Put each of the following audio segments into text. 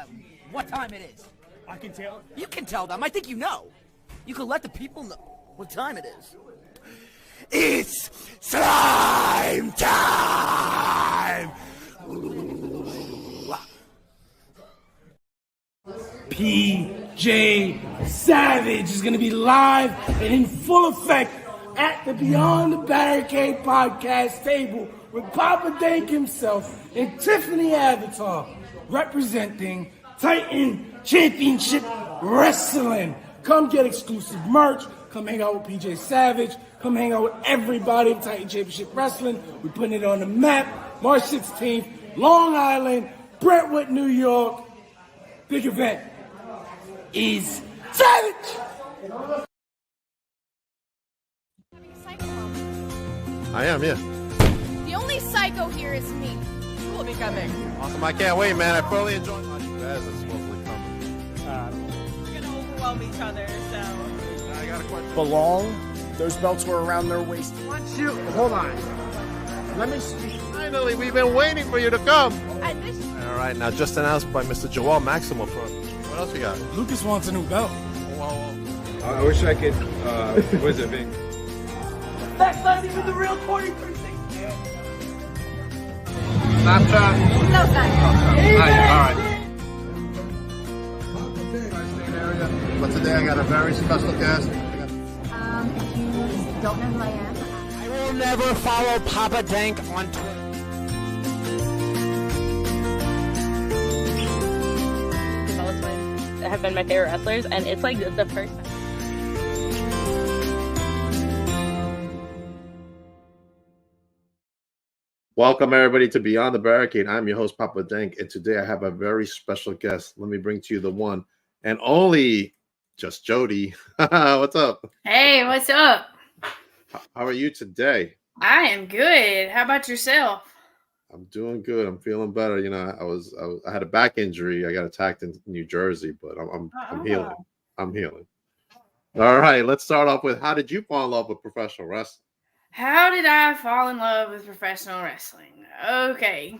them what time it is. I can tell. You can tell them. I think you know. You can let the people know what time it is. It's slime time! PJ Savage is going to be live and in full effect at the Beyond the Barricade podcast table with Papa Dank himself and Tiffany Avatar representing Titan Championship Wrestling. Come get exclusive merch. Come hang out with PJ Savage. Come hang out with everybody at Titan Championship Wrestling. We're putting it on the map. March 16th, Long Island, Brentwood, New York. Big event is Savage! I am, yeah. The only psycho here is me. Who will be coming? Awesome, I can't wait, man. I thoroughly enjoyed my guys. It's supposedly coming. We're gonna overwhelm each other, so. I got a question. Belong. Those belts were around their waist. Hold on. Let me speak. Finally, we've been waiting for you to come. This All right, now just announced by Mr. Joel Maximo. What else we got? Lucas wants a new belt. Whoa. I wish I could, what is it, Bing? That's not even the real 23. Snapchat? no psycho. Alright. But today I got a very special guest. If you don't know who I am, I will never follow Papa Dank on Twitter. have been my favorite wrestlers, and it's like the first time. Welcome everybody to Beyond the Barricade. I'm your host, Papa Dank, and today I have a very special guest. Let me bring to you the one and only Just Jodie. What's up? Hey, what's up? How are you today? I am good. How about yourself? I'm doing good. I'm feeling better. You know, I had a back injury. I got attacked in New Jersey, but I'm healing. I'm healing. All right, let's start off with, how did you fall in love with professional wrestling? How did I fall in love with professional wrestling? Okay.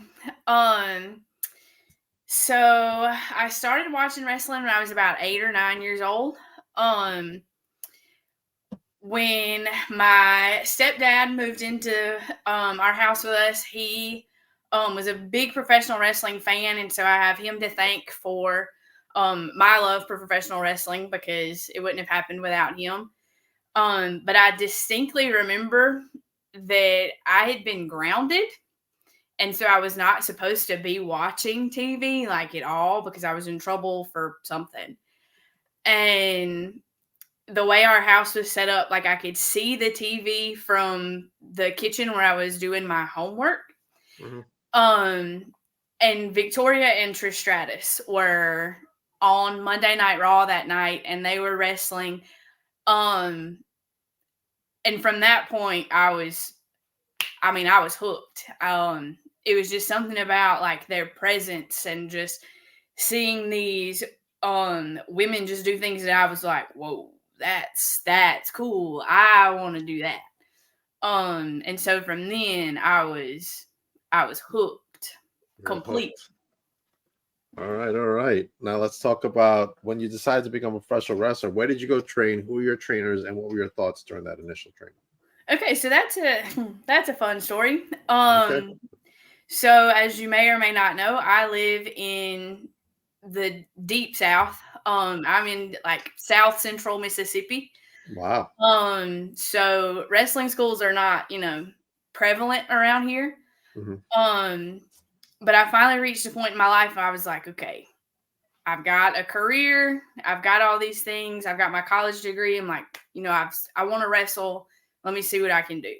So I started watching wrestling when I was about 8 or 9 years old. When my stepdad moved into our house with us, he was a big professional wrestling fan, and so I have him to thank for my love for professional wrestling, because it wouldn't have happened without him. But I distinctly remember that I had been grounded, and so I was not supposed to be watching TV like at all, because I was in trouble for something. And the way our house was set up, like I could see the TV from the kitchen where I was doing my homework. Mm-hmm. And Victoria and Trish Stratus were on Monday Night Raw that night, and they were wrestling. And from that point, I was hooked. It was just something about like their presence and just seeing these women just do things that I was like, whoa, that's cool. I want to do that. And so from then I was hooked. Complete. All right. Now let's talk about when you decided to become a professional wrestler. Where did you go train? Who were your trainers, and what were your thoughts during that initial training? Okay, so that's a fun story. Okay. So as you may or may not know, I live in the deep South. I'm in like South Central Mississippi. Wow. So wrestling schools are not, prevalent around here. Mm-hmm. But I finally reached a point in my life where I was like, okay, I've got a career. I've got all these things. I've got my college degree. I'm like, I want to wrestle. Let me see what I can do.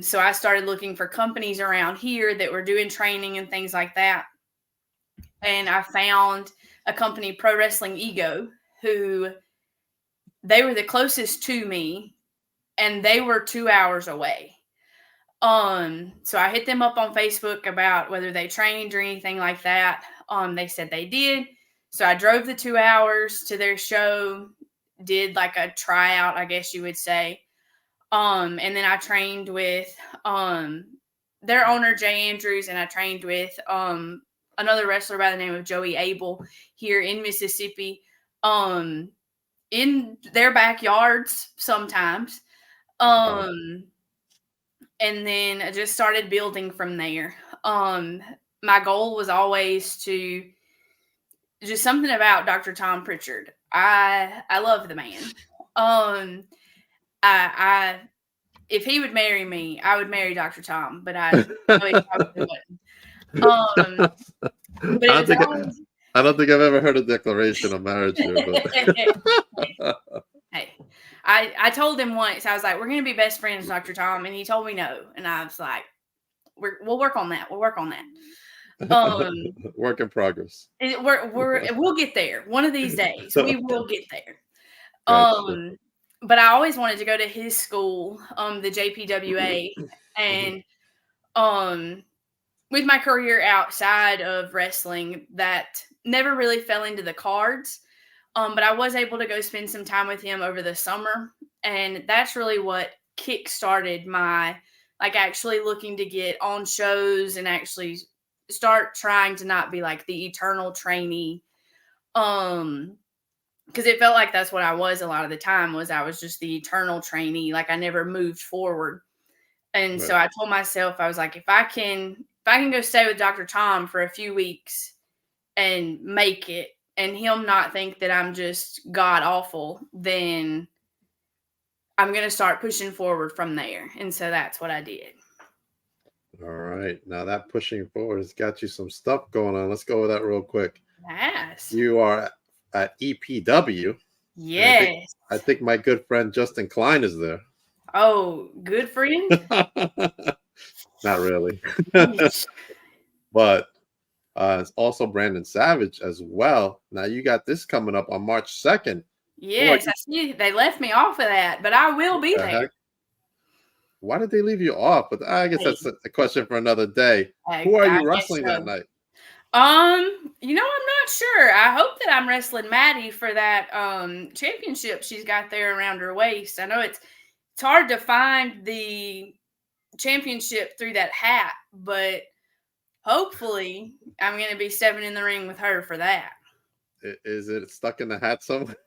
So I started looking for companies around here that were doing training and things like that. And I found a company, Pro Wrestling Ego, who they were the closest to me, and they were 2 hours away. So I hit them up on Facebook about whether they trained or anything like that. They said they did. So I drove the 2 hours to their show, did like a tryout, I guess you would say. And then I trained with their owner, Jay Andrews, and I trained with another wrestler by the name of Joey Abel here in Mississippi, in their backyards sometimes. And then I just started building from there. My goal was always to just something about Dr. Tom Pritchard. I love the man. I if he would marry me, I would marry Dr. Tom, but I know he probably wouldn't. But it was always, I don't think I've ever heard a declaration of marriage here. But hey, I told him once, I was like, we're going to be best friends, Dr. Tom. And he told me no. And I was like, we'll work on that. We'll work on that. Work in progress. We'll get there one of these days. We will get there. Gotcha. But I always wanted to go to his school, the JPWA, and with my career outside of wrestling, that never really fell into the cards. But I was able to go spend some time with him over the summer, and that's really what kick-started my actually looking to get on shows and actually start trying to not be like the eternal trainee. Because it felt like that's what I was a lot of the time, was I was just the eternal trainee. Like I never moved forward. And so I told myself, I was like, if I can go stay with Dr. Tom for a few weeks and make it, and him not think that I'm just god awful, then I'm going to start pushing forward from there. And so that's what I did. All right. Now that pushing forward has got you some stuff going on. Let's go over that real quick. Yes. You are at EPW. Yes. I think my good friend Justin Klein is there. Oh, good friend? Not really. But it's also Brandon Savage as well. Now you got this coming up on March 2nd. Yes, I see. They left me off of that, but I will be there. Heck? Why did they leave you off? But I guess that's a question for another day. Who are you wrestling that night? I'm not sure. I hope that I'm wrestling Maddie for that championship she's got there around her waist. I know it's hard to find the championship through that hat, but hopefully I'm going to be stepping in the ring with her for that. Is it stuck in the hat somewhere?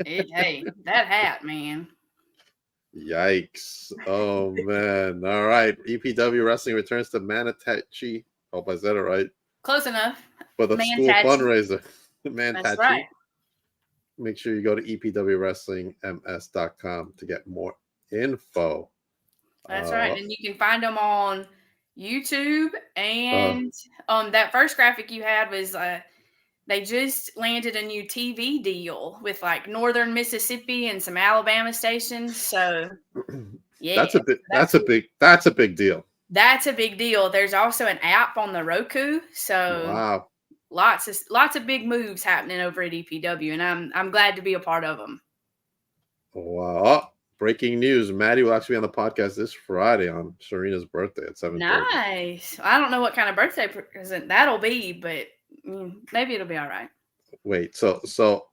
Hey, that hat, man. Yikes. Oh, man. All right. EPW Wrestling returns to Manatee. Hope I said it right. Close enough. For the school fundraiser. That's right. Make sure you go to epwwrestlingms.com to get more info. That's right. And you can find them on YouTube. And that first graphic you had was they just landed a new TV deal with like Northern Mississippi and some Alabama stations. So yeah. That's a big deal. That's a big deal. There's also an app on the Roku. So wow. Lots of big moves happening over at EPW, and I'm glad to be a part of them. Wow. Breaking news. Maddie will actually be on the podcast this Friday on Serena's birthday at 7:30. Nice. I don't know what kind of birthday present that'll be, but maybe it'll be all right. Wait, so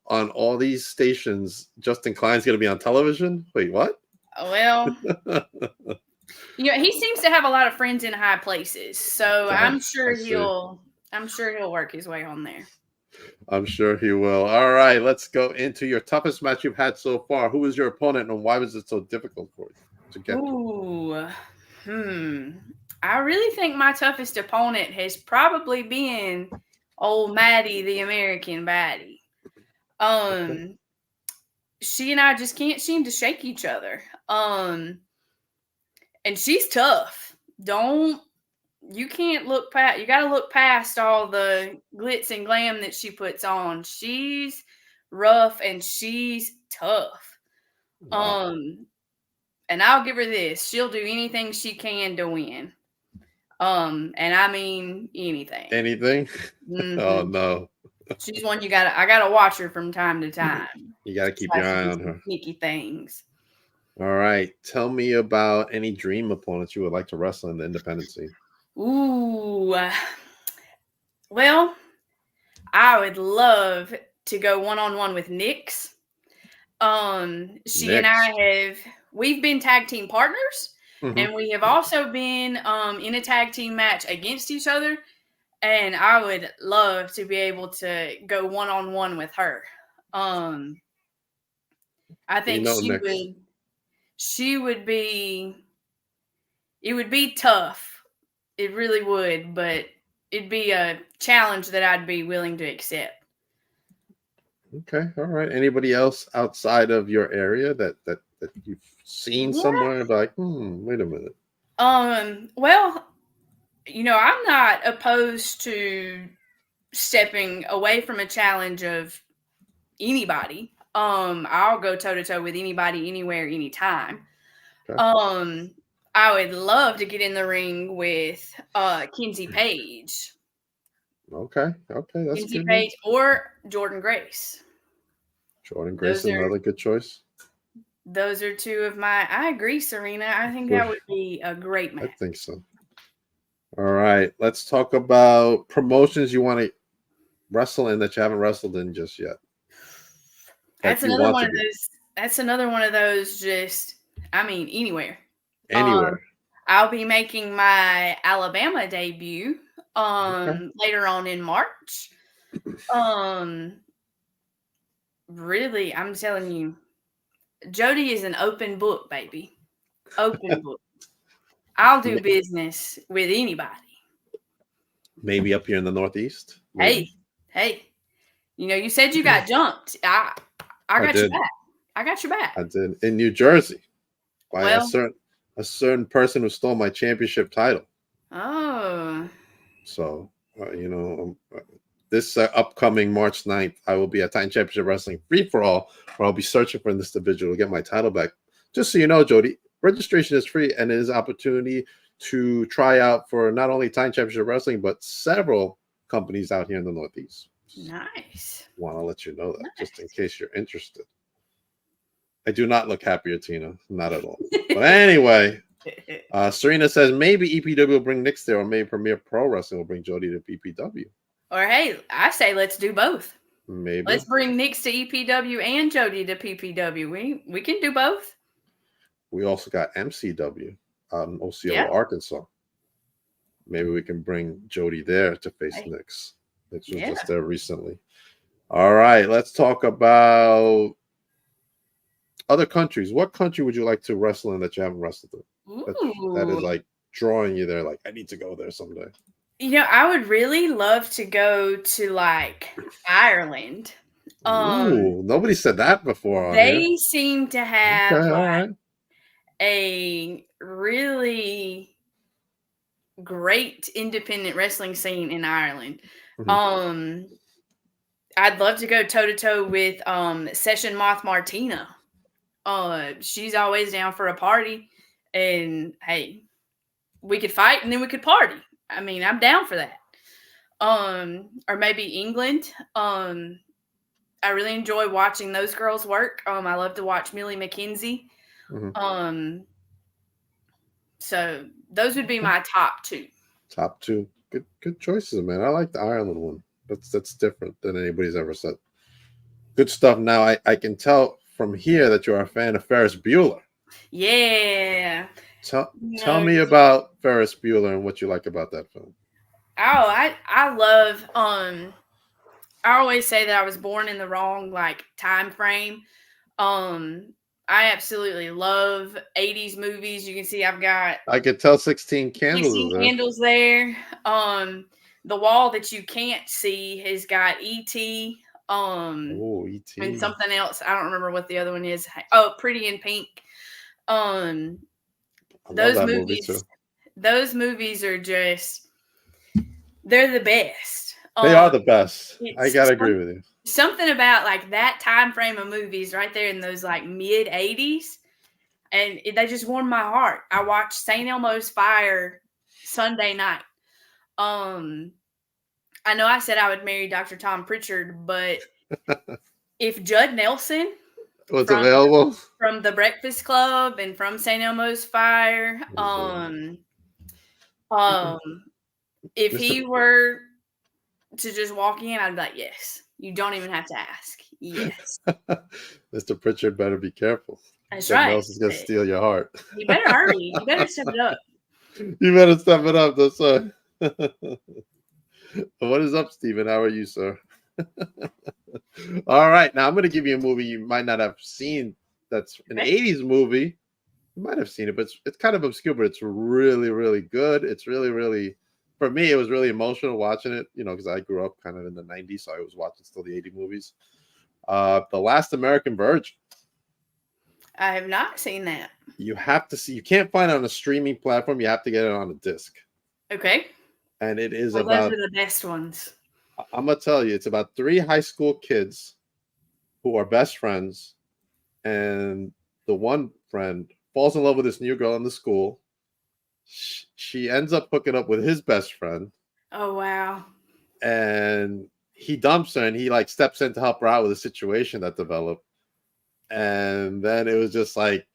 on all these stations, Justin Klein's going to be on television? Wait, what? Well, he seems to have a lot of friends in high places, so I'm sure he'll work his way on there. I'm sure he will. All right, let's go into your toughest match you've had so far. Who was your opponent, and why was it so difficult for you to get to? I really think my toughest opponent has probably been old Maddie, the American Baddie. She and I just can't seem to shake each other. And she's tough. You can't look past, you got to look past all the glitz and glam that she puts on. She's rough and she's tough. Wow. And I'll give her this. She'll do anything she can to win. And I mean anything. Anything? Mm-hmm. Oh no. She's one I gotta watch her from time to time. You gotta keep your eye on her. Sneaky things. All right. Tell me about any dream opponents you would like to wrestle in the independent scene. Ooh. Well, I would love to go one-on-one with Nyx. She and I we've been tag team partners, and we have also been in a tag team match against each other. and I would love to be able to go one-on-one with her. I think she would be, it would be tough. It really would, but it'd be a challenge that I'd be willing to accept. Okay, all right. Anybody else outside of your area that you've seen somewhere and be like, wait a minute. Well, I'm not opposed to stepping away from a challenge of anybody. I'll go toe to toe with anybody, anywhere, anytime. Okay. I would love to get in the ring with Kinsey Page. Okay, that's Kinsey good. Page or Jordan Grace. Jordan Grace is another good choice. Those are two of my. I agree, Serena. I think that would be a great match. I think so. All right, let's talk about promotions you want to wrestle in that you haven't wrestled in just yet. That's another one of those. That's another one of those. Just, anywhere. Anywhere. I'll be making my Alabama debut later on in March. Really, I'm telling you, Jodie is an open book, baby. Open book. I'll do business with anybody. Maybe up here in the Northeast. Maybe. Hey. You said you got jumped. I got your back. I got your back. I did in New Jersey by a certain person who stole my championship title. Oh. So this upcoming March 9th, I will be at Titan Championship Wrestling Free for All, where I'll be searching for this individual to get my title back. Just so you know, Jodie, registration is free and it is an opportunity to try out for not only Titan Championship Wrestling, but several companies out here in the Northeast. Nice. Want to let you know that just in case you're interested. I do not look happier, Tina. Not at all. But anyway, Serena says maybe EPW will bring Nick there, or maybe Premier Pro Wrestling will bring Jodie to EPW. Or hey, I say let's do both. Maybe. Let's bring Nix to EPW and Jodie to PPW. We can do both. We also got MCW out in Osceola, Arkansas. Maybe we can bring Jodie there to face Nix. Nix was just there recently. All right, let's talk about other countries. What country would you like to wrestle in that you haven't wrestled in? That is like drawing you there. Like, I need to go there someday. I would really love to go to like Ireland. Nobody said that before. They seem to have a really great independent wrestling scene in Ireland. Mm-hmm. I'd love to go toe to toe with Session Moth Martina. She's always down for a party, and hey, we could fight and then we could party. I'm down for that. Or maybe England. I really enjoy watching those girls work. I love to watch Millie McKenzie. Mm-hmm. So those would be my top two. Top two. Good choices, man. I like the Ireland one. That's different than anybody's ever said. Good stuff. Now I can tell from here that you're a fan of Ferris Bueller. Yeah. Tell me about Ferris Bueller and what you like about that film. Oh, I love I always say that I was born in the wrong time frame. I absolutely love 80s movies. You can see I could tell 16 Candles 16 Candles there. The wall that you can't see has got E.T. E.T. and something else. I don't remember what the other one is. Oh, Pretty in Pink. Those movies are just, they're the best. They are the best. I gotta agree with you. Something about that time frame of movies right there in those mid 80s, and they just warmed my heart. I watched St. Elmo's Fire Sunday night. I know I said I would marry Dr. Tom Pritchard, but if Judd Nelson was available from The Breakfast Club and from St. Elmo's Fire, if he were to just walk in, I'd be like, yes. You don't even have to ask. Yes. Mr. Pritchard better be careful. That's right. Someone else is going to steal your heart. You better hurry. You better step it up. You better step it up. That's right. What is up, Steven? How are you, sir? All right, now I'm going to give you a movie you might not have seen. That's an '80s movie. You might have seen it, but it's kind of obscure, but it's really, really good. It's really, really, for me, it was really emotional watching it, because I grew up kind of in the '90s, so I was watching still the '80s movies. The Last American Virgin. I have not seen that. You have to see. You can't find it on a streaming platform. You have to get it on a disc. Okay. And it is Well, about. those are the best ones. I'm gonna tell you, it's about 3 high school kids who are best friends, and the one friend falls in love with this new girl in the school. She ends up hooking up with his best friend. Oh wow! And he dumps her, and he like steps in to help her out with a situation that developed. And then it was just like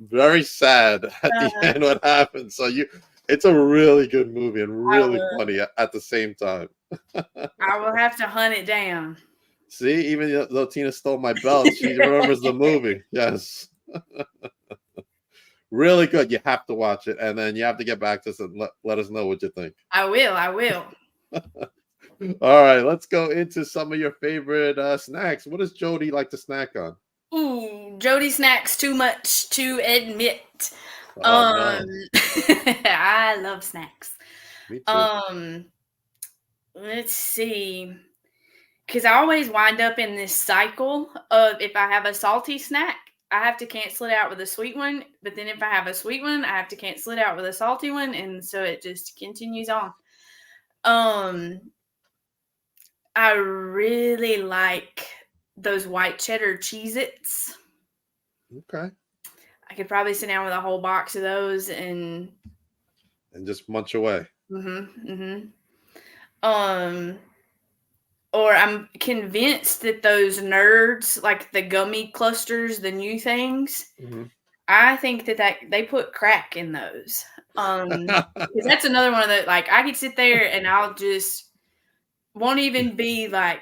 very sad at the end what happened. So it's a really good movie and really funny at the same time. I will have to hunt it down. See, even though Tina stole my belt, she remembers the movie. Yes. Really good. You have to watch it, and then you have to get back to us and let us know what you think. I will. All right, let's go into some of your favorite snacks. What does Jodie like to snack on? Ooh, Jodie snacks too much to admit. No. I love snacks. Me too. Let's see. Because I always wind up in this cycle of if I have a salty snack, I have to cancel it out with a sweet one. But then if I have a sweet one, I have to cancel it out with a salty one. And so it just continues on. I really like those white cheddar Cheez-Its. Okay. I could probably sit down with a whole box of those and just munch away. Or I'm convinced that those Nerds, like the gummy clusters, the new things, I think that they put crack in those. Because that's another one of the, like, I could sit there and I'll just won't even be like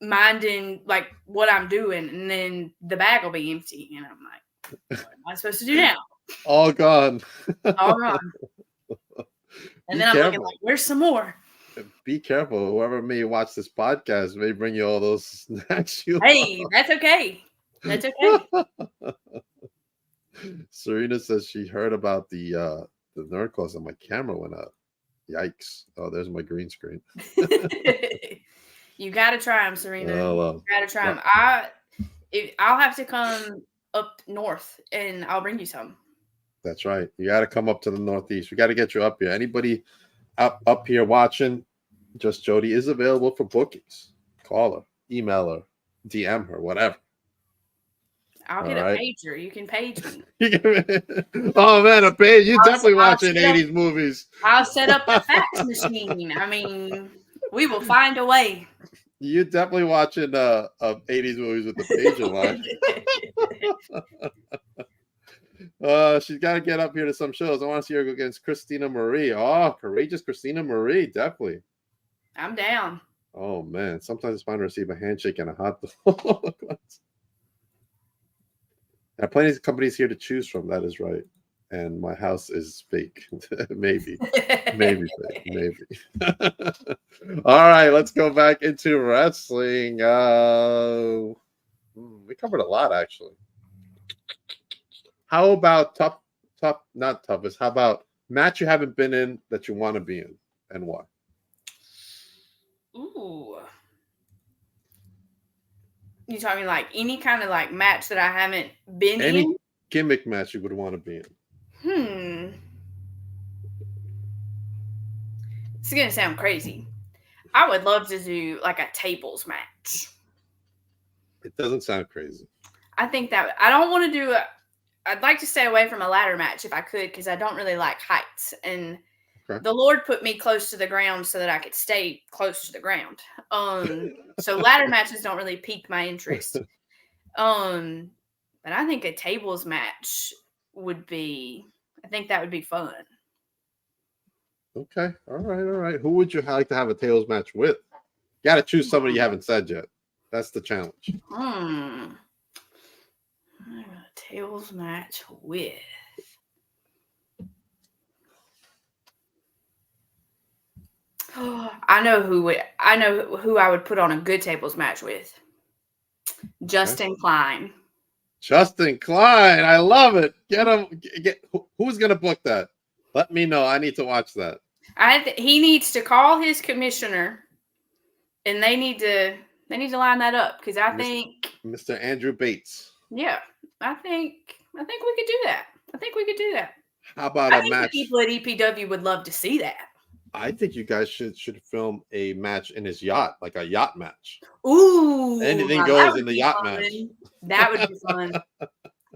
minding like what I'm doing, and then the bag will be empty, and I'm like, what am I supposed to do now? All gone. All gone. And then I'm looking like, where's some more? Be careful. Whoever may watch this podcast may bring you all those snacks. Hey, that's okay. That's okay. Serena says she heard about the Nerd Class and my camera went out. Yikes. Oh, there's my green screen. You got to try them, Serena. You got to try them. I'll have to come up north and I'll bring you some. That's right. You got to come up to the Northeast. We got to get you up here. Anybody up here watching, Just Jodie is available for bookings. Call her, email her, DM her, whatever. I'll get a pager. You can page me. Oh man, a page! You definitely watching '80s movies. I'll set up a fax machine. I mean, we will find a way. You definitely watching '80s movies with the pager line. She's got to get up here to some shows. I want to see her go against Christina Marie. Oh, courageous Christina Marie, definitely. I'm down. Oh man, sometimes it's fun to receive a handshake and a hot dog. There are plenty of companies here to choose from. That is right. And my house is fake. Maybe fake. Maybe. All right, let's go back into wrestling. We covered a lot, actually. How about not toughest? How about match you haven't been in that you want to be in, and why? Ooh. You talking like any kind of like match that I haven't been in? Any gimmick match you would want to be in. This is gonna sound crazy. I would love to do like a tables match. It doesn't sound crazy. I think that I don't want to do I'd like to stay away from a ladder match if I could, because I don't really like heights. And the Lord put me close to the ground so that I could stay close to the ground. So ladder matches don't really pique my interest. But I think a tables match would be, I think that would be fun. Okay. All right. Who would you like to have a tables match with? You got to choose somebody you haven't said yet. That's the challenge. Tables match with. I know who I would put on a good tables match with. Justin Klein. Justin Klein, I love it. Get him. Who's gonna book that? Let me know. I need to watch that. He needs to call his commissioner, and they need to line that up because I think Mr. Andrew Bates. Yeah, I think we could do that. I think we could do that. How about a match? The people at EPW would love to see that. I think you guys should film a match in his yacht, like a yacht match. Ooh, anything goes in the yacht match. That would be fun.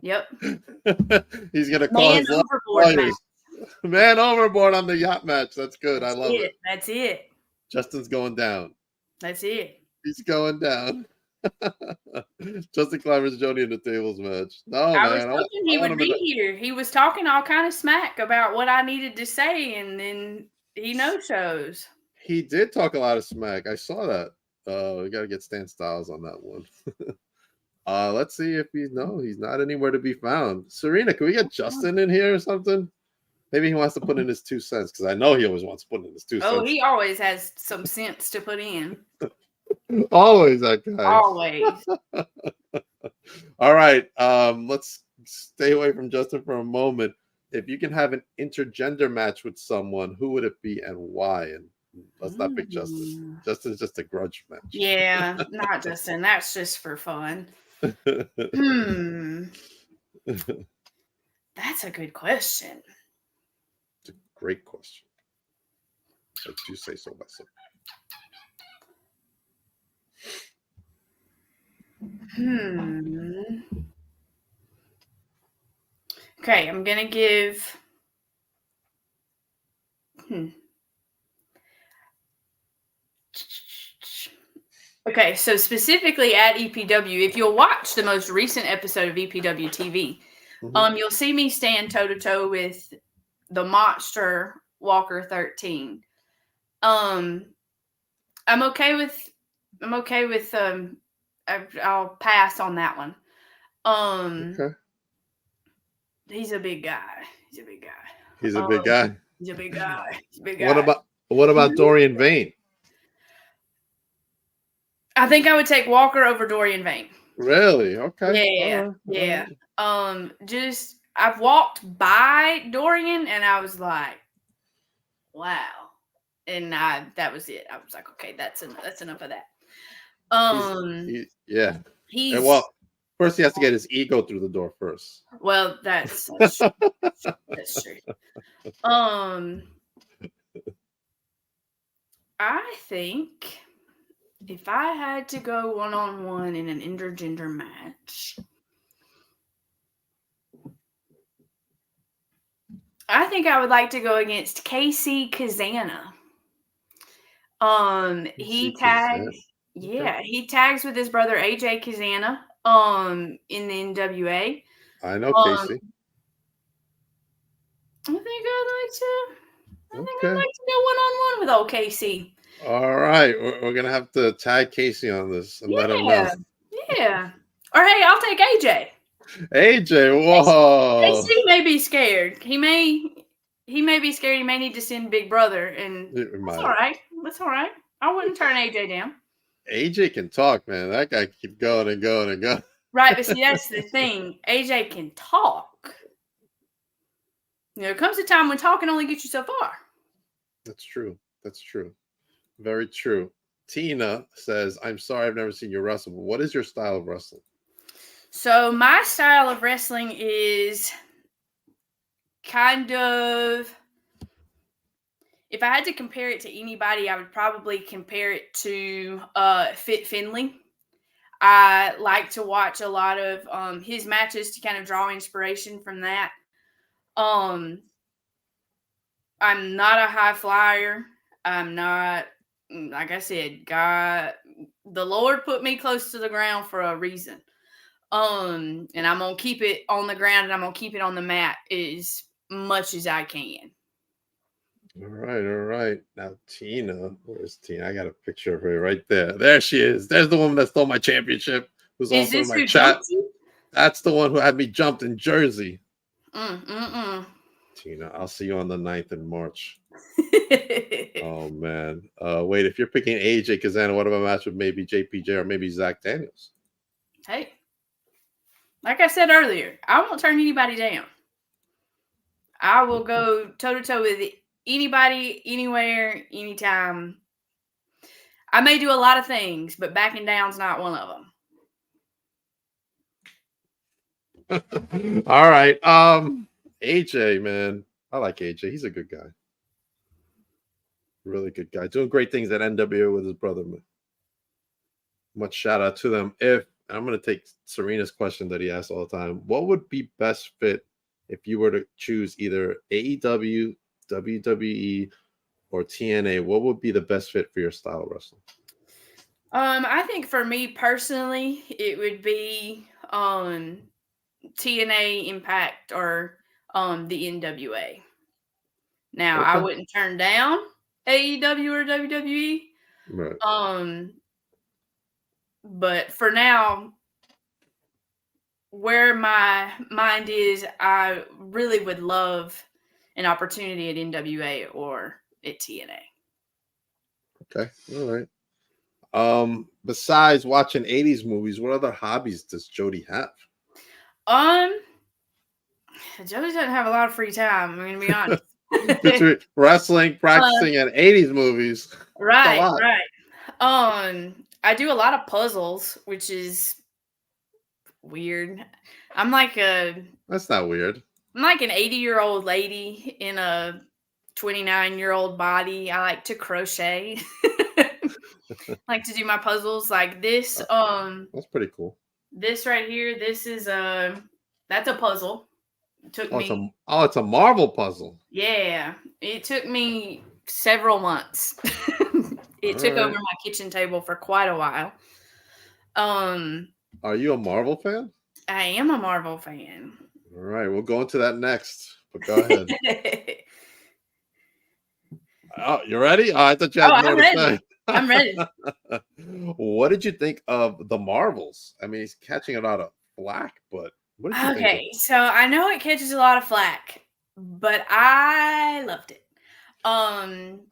Yep. He's gonna call his lawyers. Man overboard on the yacht match. That's good. I love it. That's it. Justin's going down. That's it. He's going down. Justin Klein versus Jodie in the tables match. No, I man. was hoping he would be here. He was talking all kind of smack about what I needed to say, and then he no-shows. He did talk a lot of smack. I saw that. We got to get Stan Styles on that one. Let's see if he's not anywhere to be found. Serena, can we get Justin in here or something? Maybe he wants to put in his 2 cents because I know he always wants to put in his 2 cents. Oh, he always has some sense to put in. Always, that guy. Always. All right. Let's stay away from Justin for a moment. If you can have an intergender match with someone, who would it be and why? And let's not pick Justin. Justin's just a grudge match. Yeah, not Justin. That's just for fun. That's a good question. It's a great question. I do say so myself. Okay, I'm gonna give. Okay, so specifically at EPW, if you'll watch the most recent episode of EPW TV, you'll see me stand toe to toe with the monster Walker 13. I'm okay with. I'll pass on that one. Okay. He's a big guy. He's a big guy. He's a big guy. What about Dorian Vane? I think I would take Walker over Dorian Vane. Really? Okay. Yeah. Just I've walked by Dorian and I was like, wow. And that was it. I was like, okay, that's enough of that. First he has to get his ego through the door first. Well, that's true. That's true. I think if I had to go one-on-one in an intergender match, I think I would like to go against Casey Kazana. He tags with his brother AJ Kazana in the NWA. I know Casey. I think I'd like to go one-on-one with old Casey. All right, we're gonna have to tag Casey on this and let him know. Yeah. Or hey, I'll take AJ. AJ, whoa. Casey may be scared. He may be scared. He may need to send Big Brother, and that's all right. That's all right. I wouldn't turn AJ down. AJ can talk, man. That guy can keep going and going and going. Right, but see, that's the thing. AJ can talk. There comes a time when talking only gets you so far. That's true. Very true. Tina says, I'm sorry I've never seen you wrestle, but what is your style of wrestling? So my style of wrestling is kind of, if I had to compare it to anybody, I would probably compare it to Fit Finley. I like to watch a lot of his matches to kind of draw inspiration from that. I'm not a high flyer. I'm not, like I said, the Lord put me close to the ground for a reason. And I'm going to keep it on the ground and I'm going to keep it on the mat as much as I can. All right. Now, Tina, where's Tina? I got a picture of her right there. There she is. There's the woman that stole my championship, who's also in my chat. That's the one who had me jumped in Jersey. Tina, I'll see you on the 9th in March. Oh man. Wait, if you're picking AJ Kazana, what about a match with maybe JPJ or maybe Zach Daniels? Hey, like I said earlier, I won't turn anybody down. I will go toe to toe with anybody, anywhere, anytime. I may do a lot of things, but backing down's not one of them. All right. AJ, man. I like AJ. He's a good guy. Really good guy. Doing great things at NWA with his brother. Much shout out to them. I'm going to take Serena's question that he asks all the time. What would be best fit if you were to choose either AEW, WWE, or TNA? What would be the best fit for your style of wrestling? I think for me personally, it would be TNA, Impact, or the NWA. Now, I wouldn't turn down AEW or WWE. Right. But for now, where my mind is, I really would love an opportunity at NWA or at TNA. Okay. All right. Besides watching 80s movies, what other hobbies does Jodie have? Jodie doesn't have a lot of free time, I'm gonna be honest. Between wrestling, practicing, and 80s movies. Right. I do a lot of puzzles, which is weird. That's not weird. I'm like an 80-year-old lady in a 29-year-old body. I like to crochet. Like to do my puzzles like this. That's pretty cool. This right here, that's a puzzle. It took me. It's a Marvel puzzle. Yeah, it took me several months. It took over my kitchen table for quite a while. Are you a Marvel fan? I am a Marvel fan. All right, we'll go into that next. But go ahead. Oh, you ready? Oh, I thought you had more to say. I'm ready. What did you think of the Marvels? I mean, he's catching a lot of flack, but what did you think? Okay, so I know it catches a lot of flack, but I loved it.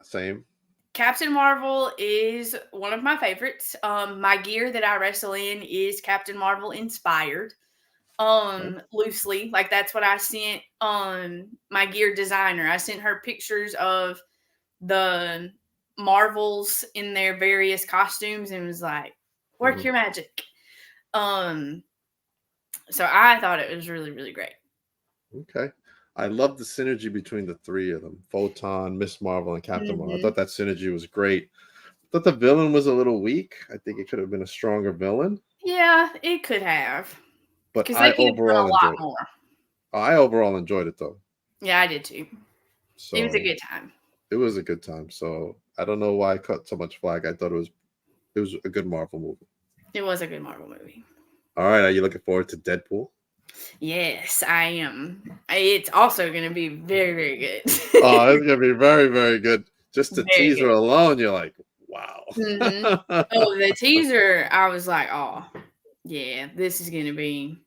Same. Captain Marvel is one of my favorites. My gear that I wrestle in is Captain Marvel inspired. Loosely, like that's what I sent my gear designer. I sent her pictures of the Marvels in their various costumes and was like, work your magic. So I thought it was really, really great. Okay. I love the synergy between the three of them, Photon, Miss Marvel, and Captain Marvel. I thought that synergy was great. I thought the villain was a little weak. I think it could have been a stronger villain. Yeah, it could have. But I overall enjoyed it. I overall enjoyed it though. Yeah, I did too. So it was a good time. It was a good time. So I don't know why I cut so much flag. I thought it was a good Marvel movie. It was a good Marvel movie. All right. Are you looking forward to Deadpool? Yes, I am. It's also going to be very, very good. Oh, it's going to be very, very good. Just the teaser alone, you're like, wow. Oh, the teaser, I was like, oh, yeah, this is going to be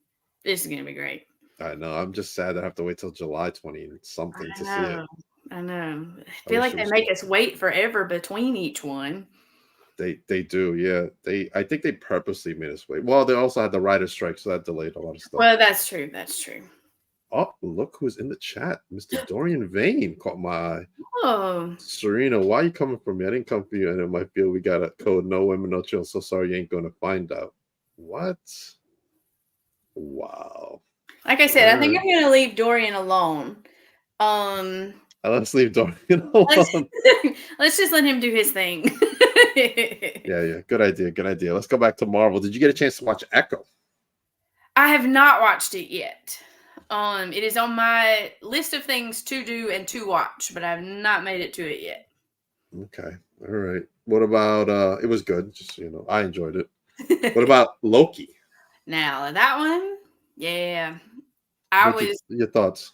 great. I know. I'm just sad I have to wait till July 20 something to see it. I know. I feel like they make us wait forever between each one. They do, yeah. I think they purposely made us wait. Well, they also had the writer's strike, so that delayed a lot of stuff. Well, that's true. That's true. Oh, look who's in the chat. Mr. Dorian Vane caught my eye. Oh. Serena, why are you coming for me? I didn't come for you. And in my field, we got a code, no women, no children. So sorry, you ain't going to find out. What? Wow. Like I said, I think I'm going to leave Dorian alone. Let's leave Dorian alone. Let's just let him do his thing. Yeah. Good idea. Let's go back to Marvel. Did you get a chance to watch Echo? I have not watched it yet. It is on my list of things to do and to watch, but I have not made it to it yet. Okay. All right. What about it was good, just I enjoyed it. What about Loki? Now that one, yeah. Your thoughts?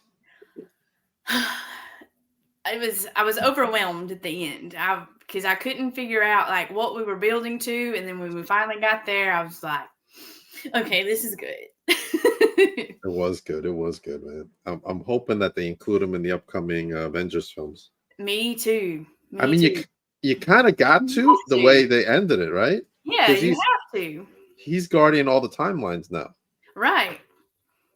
I was overwhelmed at the end. Because I couldn't figure out like what we were building to, and then when we finally got there, I was like, okay, this is good. It was good, man. I'm hoping that they include him in the upcoming Avengers films. Me too. I Me mean, too. you kind of got You to have the to. way they ended it, right? Yeah, 'Cause you have to. he's guarding all the timelines now, Right.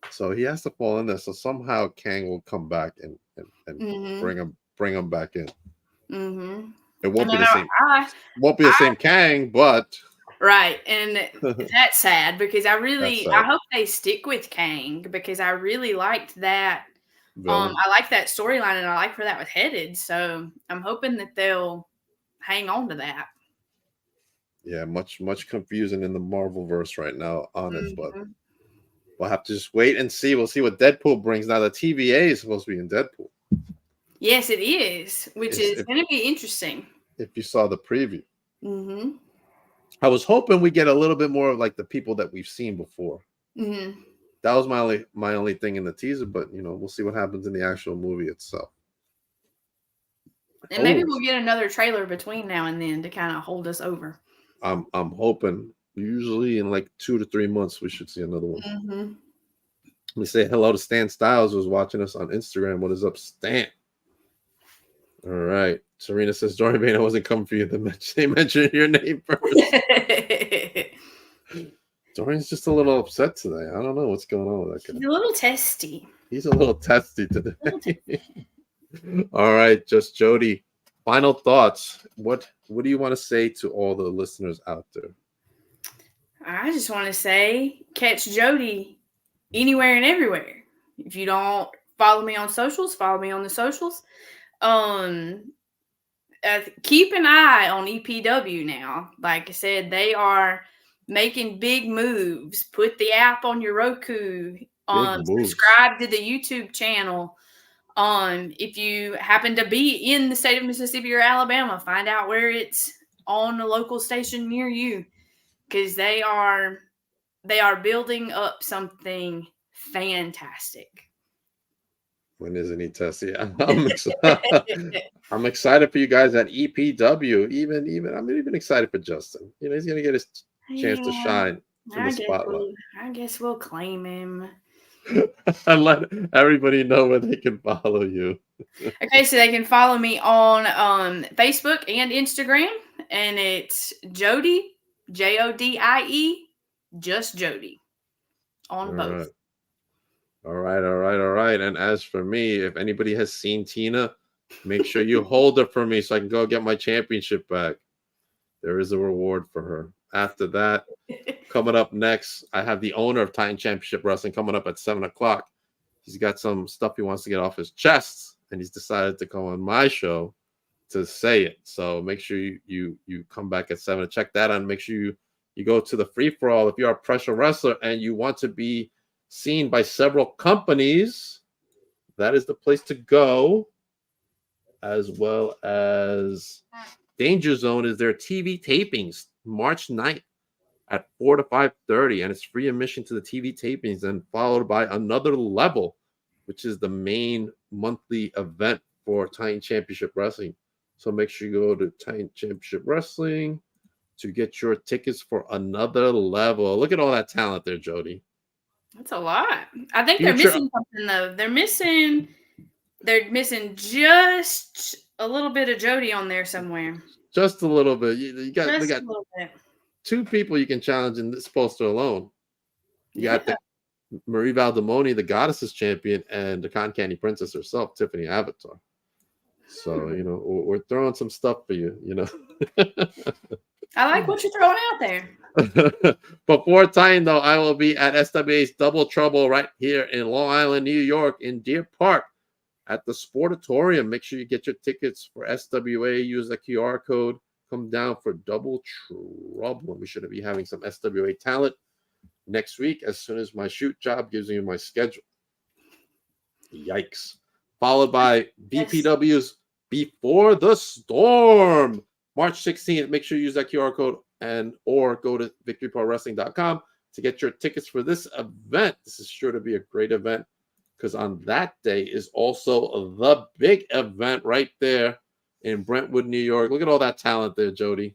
so he has to fall in there. So somehow Kang will come back and Mm-hmm. bring him back in. Mm-hmm. It won't And be then the same. I Won't be the same Kang, but right. And that's that's sad because I sad. hope they stick with Kang because I really liked that. Villain. I like that storyline and I like where that was headed. So I'm hoping that they'll hang on to that. Yeah, much confusing in the Marvel verse right now on it, but Mhm. we'll have to just wait and see. We'll see what Deadpool brings. Now the TVA is supposed to be in Deadpool. Yes, it is, which It's, is going to be interesting. if you saw the preview, Mm-hmm. I was hoping we get a little bit more of like the people that we've seen before. Mm-hmm. That was my only thing in the teaser, but we'll see what happens in the actual movie itself. And maybe we'll get another trailer between now and then to kind of hold us over. I'm hoping. Usually in like 2 to 3 months we should see another one. Mm-hmm. Let me say hello to Stan Styles, who's watching us on Instagram. What is up, Stan? All right. Serena says, Dorian Bain, I wasn't coming for you. They mentioned your name first. Dorian's just a little upset today. I don't know what's going on with that guy. He's a little testy. He's a little testy today. All right, just Jodie. Final thoughts. What do you want to say to all the listeners out there? I just want to say, catch Jodie anywhere and everywhere. If you don't follow me on socials, follow me on the socials. Keep an eye on EPW now. Like I said, they are making big moves. Put the app on your Roku. Subscribe to the YouTube channel. If you happen to be in the state of Mississippi or Alabama, find out where it's on a local station near you, because they are building up something fantastic. When isn't he testy? I'm excited. I'm excited for you guys at EPW. I'm even excited for Justin. He's gonna get his chance to shine in the spotlight. I guess we'll claim him. And let everybody know where they can follow you. Okay, so they can follow me on Facebook and Instagram, and it's Jodie, Jodie, just Jodie, on both. All right. And as for me, if anybody has seen Tina, make sure you hold her for me so I can go get my championship back. There is a reward for her. After that, coming up next, I have the owner of Titan Championship Wrestling coming up at 7:00. He's got some stuff he wants to get off his chest, and he's decided to come on my show to say it. So make sure you come back at 7 to check that out. Make sure you go to the free for all if you're a professional wrestler and you want to be seen by several companies. That is the place to go, as well as Danger Zone is their TV tapings March 9th at 4 to 5:30, and it's free admission to the TV tapings, and followed by Another Level, which is the main monthly event for Titan Championship Wrestling. So make sure you go to Titan Championship Wrestling to get your tickets for Another Level. Look at all that talent there, Jodie. That's a lot. I think they're missing something though. They're missing just a little bit of Jodie on there somewhere. Just a little bit. They got a little bit. 2 people you can challenge in this poster alone. You got the Marie Valdemoni, the Goddesses champion, and the Con Candy Princess herself, Tiffany Avatar. So, we're throwing some stuff for you, I like what you're throwing out there. Before time, though, I will be at SWA's Double Trouble right here in Long Island, New York, in Deer Park at the Sportatorium. Make sure you get your tickets for SWA. Use the QR code. Come down for Double Trouble. We should be having some SWA talent next week as soon as my shoot job gives me my schedule. Yikes. Followed by BPW's Before the Storm, March 16th. Make sure you use that QR code or go to victoryprowrestling.com to get your tickets for this event. This is sure to be a great event, because on that day is also the big event right there in Brentwood, New York. Look at all that talent there, Jodie.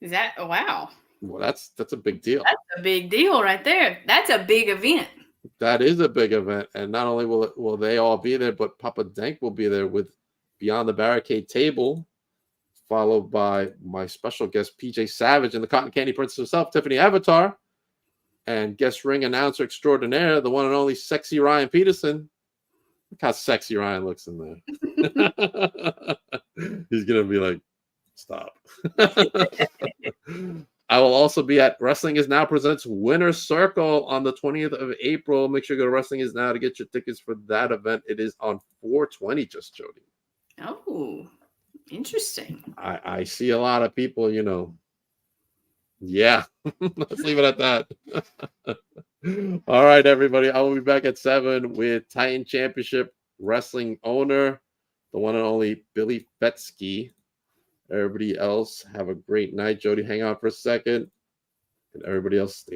Is that wow? Well, that's a big deal. That's a big deal right there. That's a big event. That is a big event, and not only will they all be there, but Papa Dank will be there with Beyond the Barricade table, followed by my special guest, PJ Savage, and the Cotton Candy Princess herself, Tiffany Avatar, and guest ring announcer extraordinaire, the one and only sexy Ryan Peterson. Look how sexy Ryan looks in there. He's going to be like, stop. I will also be at Wrestling Is Now Presents Winter Circle on the 20th of April. Make sure you go to Wrestling Is Now to get your tickets for that event. It is on 420, just Jody. Oh, interesting. I see a lot of people, Yeah, let's leave it at that. All right, everybody. I will be back at 7 with Titan Championship Wrestling owner, the one and only Billy Fetsky. Everybody else, have a great night. Jody, hang on for a second. And everybody else, stay